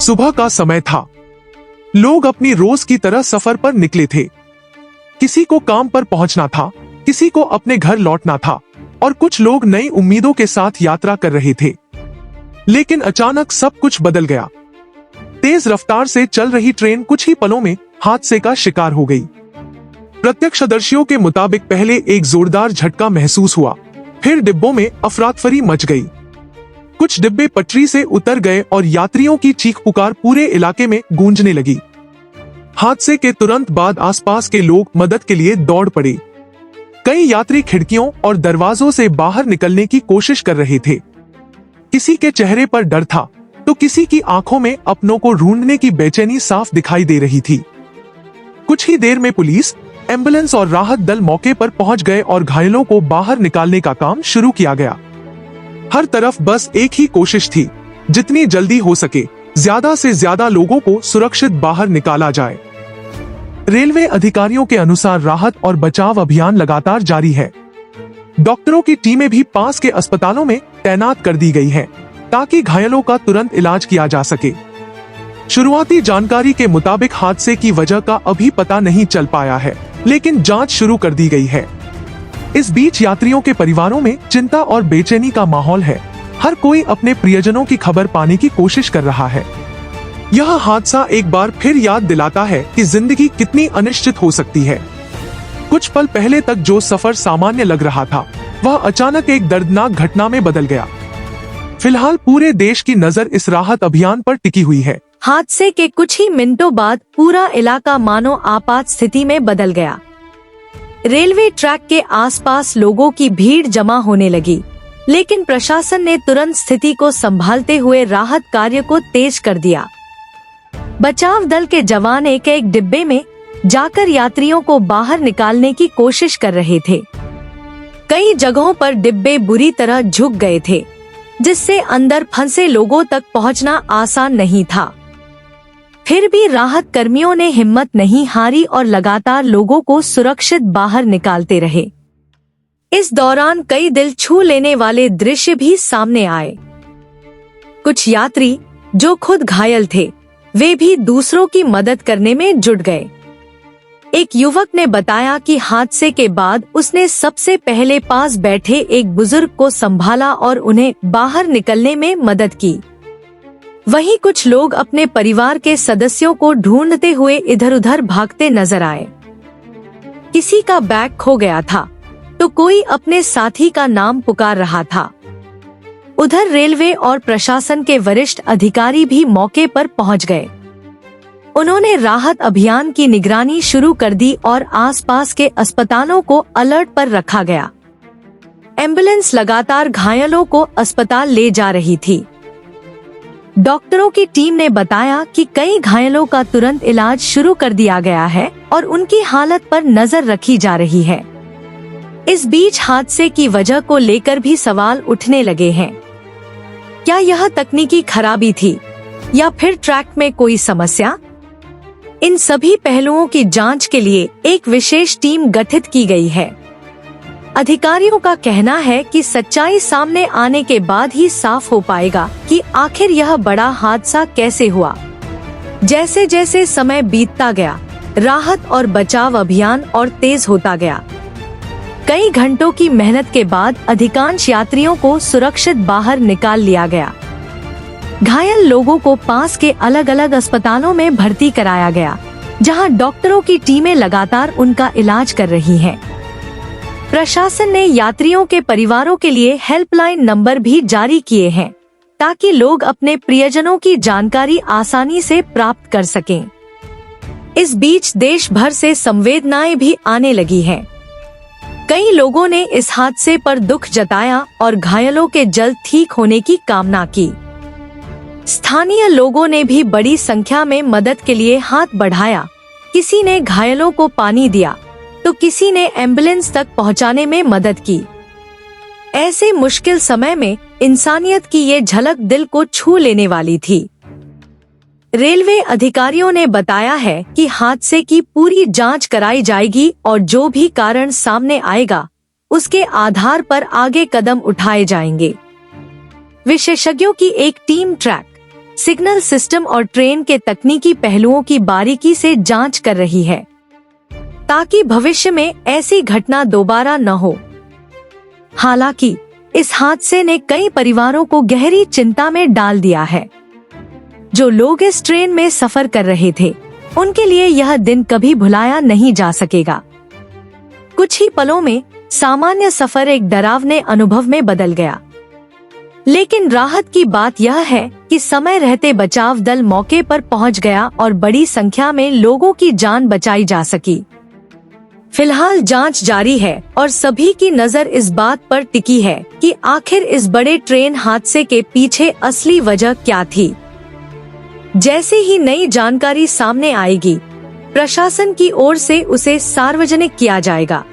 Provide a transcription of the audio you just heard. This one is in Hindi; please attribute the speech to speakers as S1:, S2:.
S1: सुबह का समय था। लोग अपनी रोज की तरह सफर पर निकले थे। किसी को काम पर पहुंचना था, किसी को अपने घर लौटना था और कुछ लोग नई उम्मीदों के साथ यात्रा कर रहे थे। लेकिन अचानक सब कुछ बदल गया। तेज रफ्तार से चल रही ट्रेन कुछ ही पलों में हादसे का शिकार हो गई। प्रत्यक्षदर्शियों के मुताबिक पहले एक जोरदार झटका महसूस हुआ, फिर डिब्बों में अफरातफरी मच गई। कुछ डिब्बे पटरी से उतर गए और यात्रियों की चीख पुकार पूरे इलाके में गूंजने लगी। हादसे के तुरंत बाद आसपास के लोग मदद के लिए दौड़ पड़े। कई यात्री खिड़कियों और दरवाजों से बाहर निकलने की कोशिश कर रहे थे। किसी के चेहरे पर डर था तो किसी की आंखों में अपनों को ढूंढने की बेचैनी साफ दिखाई दे रही थी। कुछ ही देर में पुलिस, एम्बुलेंस और राहत दल मौके पर पहुंच गए और घायलों को बाहर निकालने का काम शुरू किया गया। हर तरफ बस एक ही कोशिश थी, जितनी जल्दी हो सके ज्यादा से ज्यादा लोगों को सुरक्षित बाहर निकाला जाए। रेलवे अधिकारियों के अनुसार राहत और बचाव अभियान लगातार जारी है। डॉक्टरों की टीमें भी पास के अस्पतालों में तैनात कर दी गई हैं, ताकि घायलों का तुरंत इलाज किया जा सके। शुरुआती जानकारी के मुताबिक हादसे की वजह का अभी पता नहीं चल पाया है, लेकिन जांच शुरू कर दी गई है। इस बीच यात्रियों के परिवारों में चिंता और बेचैनी का माहौल है। हर कोई अपने प्रियजनों की खबर पाने की कोशिश कर रहा है। यह हादसा एक बार फिर याद दिलाता है कि जिंदगी कितनी अनिश्चित हो सकती है। कुछ पल पहले तक जो सफर सामान्य लग रहा था, वह अचानक एक दर्दनाक घटना में बदल गया। फिलहाल पूरे देश की नजर इस राहत अभियान पर टिकी हुई है।
S2: हादसे के कुछ ही मिनटों बाद पूरा इलाका मानो आपात स्थिति में बदल गया। रेलवे ट्रैक के आसपास लोगों की भीड़ जमा होने लगी, लेकिन प्रशासन ने तुरंत स्थिति को संभालते हुए राहत कार्य को तेज कर दिया। बचाव दल के जवान एक एक डिब्बे में जाकर यात्रियों को बाहर निकालने की कोशिश कर रहे थे। कई जगहों पर डिब्बे बुरी तरह झुक गए थे, जिससे अंदर फंसे लोगों तक पहुंचना आसान नहीं था। फिर भी राहत कर्मियों ने हिम्मत नहीं हारी और लगातार लोगों को सुरक्षित बाहर निकालते रहे। इस दौरान कई दिल छू लेने वाले दृश्य भी सामने आए। कुछ यात्री जो खुद घायल थे, वे भी दूसरों की मदद करने में जुट गए। एक युवक ने बताया कि हादसे के बाद उसने सबसे पहले पास बैठे एक बुजुर्ग को संभाला और उन्हें बाहर निकलने में मदद की। वहीं कुछ लोग अपने परिवार के सदस्यों को ढूंढते हुए इधर-उधर भागते नजर आए। किसी का बैग खो गया था तो कोई अपने साथी का नाम पुकार रहा था। उधर रेलवे और प्रशासन के वरिष्ठ अधिकारी भी मौके पर पहुंच गए। उन्होंने राहत अभियान की निगरानी शुरू कर दी और आसपास के अस्पतालों को अलर्ट पर रखा गया। एम्बुलेंस लगातार घायलों को अस्पताल ले जा रही थी। डॉक्टरों की टीम ने बताया कि कई घायलों का तुरंत इलाज शुरू कर दिया गया है और उनकी हालत पर नजर रखी जा रही है। इस बीच हादसे की वजह को लेकर भी सवाल उठने लगे हैं। क्या यह तकनीकी खराबी थी या फिर ट्रैक में कोई समस्या? इन सभी पहलुओं की जांच के लिए एक विशेष टीम गठित की गई है। अधिकारियों का कहना है कि सच्चाई सामने आने के बाद ही साफ हो पाएगा कि आखिर यह बड़ा हादसा कैसे हुआ। जैसे जैसे समय बीतता गया, राहत और बचाव अभियान और तेज होता गया। कई घंटों की मेहनत के बाद अधिकांश यात्रियों को सुरक्षित बाहर निकाल लिया गया। घायल लोगों को पास के अलग अलग अस्पतालों में भर्ती कराया गया, जहां डॉक्टरों की टीमें लगातार उनका इलाज कर रही हैं। प्रशासन ने यात्रियों के परिवारों के लिए हेल्पलाइन नंबर भी जारी किए हैं, ताकि लोग अपने प्रियजनों की जानकारी आसानी से प्राप्त कर सकें। इस बीच देश भर से संवेदनाएं भी आने लगी हैं। कई लोगों ने इस हादसे पर दुख जताया और घायलों के जल्द ठीक होने की कामना की। स्थानीय लोगों ने भी बड़ी संख्या में मदद के लिए हाथ बढ़ाया। किसी ने घायलों को पानी दिया तो किसी ने एम्बुलेंस तक पहुंचाने में मदद की। ऐसे मुश्किल समय में इंसानियत की ये झलक दिल को छू लेने वाली थी। रेलवे अधिकारियों ने बताया है कि हादसे की पूरी जांच कराई जाएगी और जो भी कारण सामने आएगा, उसके आधार पर आगे कदम उठाए जाएंगे। विशेषज्ञों की एक टीम ट्रैक, सिग्नल सिस्टम और ट्रेन के तकनीकी पहलुओं की बारीकी से जांच कर रही है, ताकि भविष्य में ऐसी घटना दोबारा न हो। हालांकि इस हादसे ने कई परिवारों को गहरी चिंता में डाल दिया है। जो लोग इस ट्रेन में सफर कर रहे थे, उनके लिए यह दिन कभी भुलाया नहीं जा सकेगा। कुछ ही पलों में सामान्य सफर एक डरावने अनुभव में बदल गया। लेकिन राहत की बात यह है कि समय रहते बचाव दल मौके पर पहुंच गया और बड़ी संख्या में लोगों की जान बचाई जा सकी। फिलहाल जांच जारी है और सभी की नजर इस बात पर टिकी है कि आखिर इस बड़े ट्रेन हादसे के पीछे असली वजह क्या थी। जैसे ही नई जानकारी सामने आएगी, प्रशासन की ओर से उसे सार्वजनिक किया जाएगा।